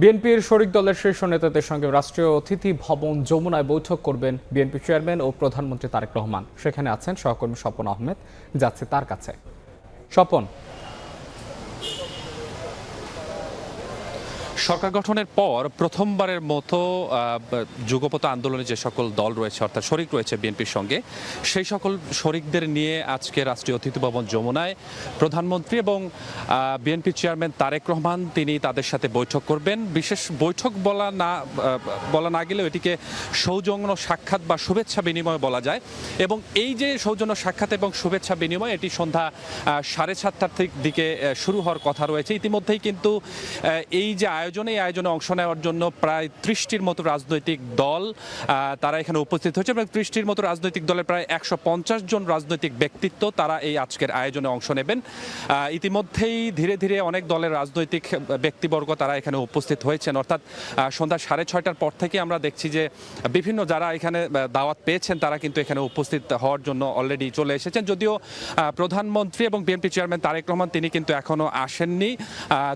বিএনপির শরিক দলের শীর্ষ নেতাদের সঙ্গে রাষ্ট্রীয় অতিথি ভবন যমুনায় বৈঠক করবেন বিএনপি চেয়ারম্যান ও প্রধানমন্ত্রী তারেক রহমান। সেখানে আছেন সহকর্মী স্বপন আহমেদ, যাচ্ছে তার কাছে। স্বপন, সরকার গঠনের পর প্রথমবারের মতো যুগপৎ আন্দোলনে যে সকল দল রয়েছে অর্থাৎ শরিক রয়েছে বিএনপির সঙ্গে, সেই সকল শরিকদের নিয়ে আজকে রাষ্ট্রীয় অতিথি ভবন যমুনায় প্রধানমন্ত্রী এবং বিএনপি চেয়ারম্যান তারেক রহমান তিনি তাদের সাথে বৈঠক করবেন। বিশেষ বৈঠক বলা না গেলেও এটিকে সৌজন্য সাক্ষাৎ বা শুভেচ্ছা বিনিময় বলা যায়। এবং এই যে সৌজন্য সাক্ষাৎ এবং শুভেচ্ছা বিনিময়, এটি সন্ধ্যা 7:30টার দিকে শুরু হওয়ার কথা রয়েছে। ইতিমধ্যেই কিন্তু এই যে এই আয়োজনে অংশ নেওয়ার জন্য প্রায় 30টির মতো রাজনৈতিক দল তারা এখানে উপস্থিত হয়েছে এবং 30টির মতো রাজনৈতিক দলের প্রায় 150 জন রাজনৈতিক ব্যক্তিত্ব তারা এই আজকের আয়োজনে অংশ নেবেন। ইতিমধ্যেই ধীরে ধীরে অনেক দলের রাজনৈতিক ব্যক্তিবর্গ তারা এখানে উপস্থিত হয়েছেন। অর্থাৎ সন্ধ্যা 6:30টার পর থেকে আমরা দেখছি যে বিভিন্ন যারা এখানে দাওয়াত পেয়েছেন তারা কিন্তু এখানে উপস্থিত হওয়ার জন্য অলরেডি চলে এসেছেন। যদিও প্রধানমন্ত্রী এবং বিএনপি চেয়ারম্যান তারেক রহমান তিনি কিন্তু এখনো আসেননি।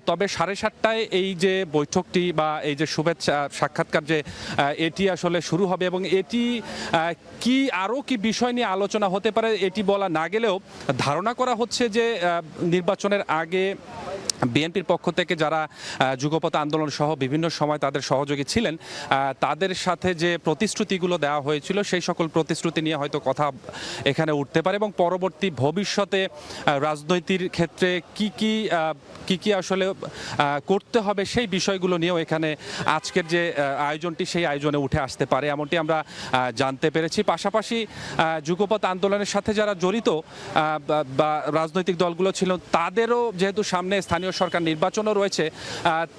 তবে 7:30টায় এই যে বৈঠকটি বা এই যে শুভেচ্ছা সাক্ষাৎকার যে এটি আসলে শুরু হবে এবং এটি আরও কি বিষয় নিয়ে আলোচনা হতে পারে এটি বলা না গেলেও ধারণা করা হচ্ছে যে নির্বাচনের আগে বিএনপির পক্ষ থেকে যারা যুগপৎ আন্দোলন সহ বিভিন্ন সময় তাদের সহযোগী ছিলেন তাদের সাথে যে প্রতিশ্রুতিগুলো দেওয়া হয়েছিল সেই সকল প্রতিশ্রুতি নিয়ে হয়তো কথা এখানে উঠতে পারে এবং পরবর্তী ভবিষ্যতে রাজনৈতিক ক্ষেত্রে কি আসলে করতে হবে সেই বিষয়গুলো নিয়েও এখানে আজকের যে আয়োজনটি সেই আয়োজনে উঠে আসতে পারে এমনটি আমরা জানতে পেরেছি। পাশাপাশি যুগপৎ আন্দোলনের সাথে যারা জড়িত বা রাজনৈতিক দলগুলো ছিল তাদেরও যেহেতু সামনে স্থানীয় সরকার নির্বাচনও রয়েছে,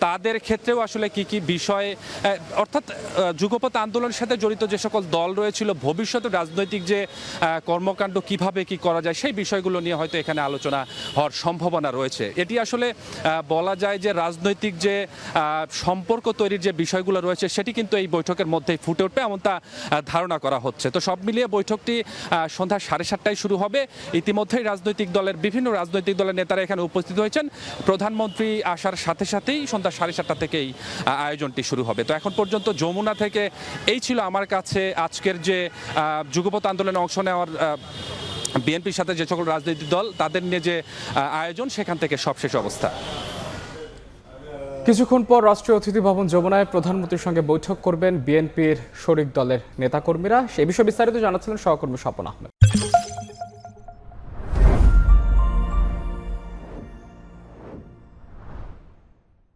তাদের ক্ষেত্রেও আসলে কি বিষয় অর্থাৎ যুগপৎ আন্দোলনের সাথে জড়িত যে সকল দল রয়েছিল ভবিষ্যতে রাজনৈতিক যে কর্মকাণ্ড কিভাবে কি করা যায় সেই বিষয়গুলো নিয়ে হয়তো এখানে আলোচনা হওয়ার সম্ভাবনা রয়েছে। এটি আসলে বলা যায় যে রাজনৈতিক যে সম্পর্ক তৈরির যে বিষয়গুলো রয়েছে সেটি কিন্তু এই বৈঠকের মধ্যেই ফুটে উঠবে এমনটা ধারণা করা হচ্ছে। তো সব মিলিয়ে বৈঠকটি সন্ধ্যা 7:30টায় শুরু হবে। ইতিমধ্যেই বিভিন্ন রাজনৈতিক দলের নেতারা এখানে উপস্থিত হয়েছেন। প্রধানমন্ত্রী আসার সাথে সাথেই সন্ধ্যা 7:30টা থেকেই আয়োজনটি শুরু হবে। তো এখন পর্যন্ত যমুনা থেকে এই ছিল আমার কাছে আজকের যে যুগপৎ আন্দোলনে অংশ নেওয়ার বিএনপির সাথে যে সকল রাজনৈতিক দল তাদের নিয়ে যে আয়োজন সেখান থেকে সবশেষ অবস্থা। কিছুক্ষণ পর রাষ্ট্রীয় অতিথি ভবন যমুনায় প্রধানমন্ত্রীর সঙ্গে বৈঠক করবেন বিএনপির শরিক দলের নেতাকর্মীরা। সে বিষয়ে বিস্তারিত জানাচ্ছিলেন সহকর্মী স্বপন আহমেদ।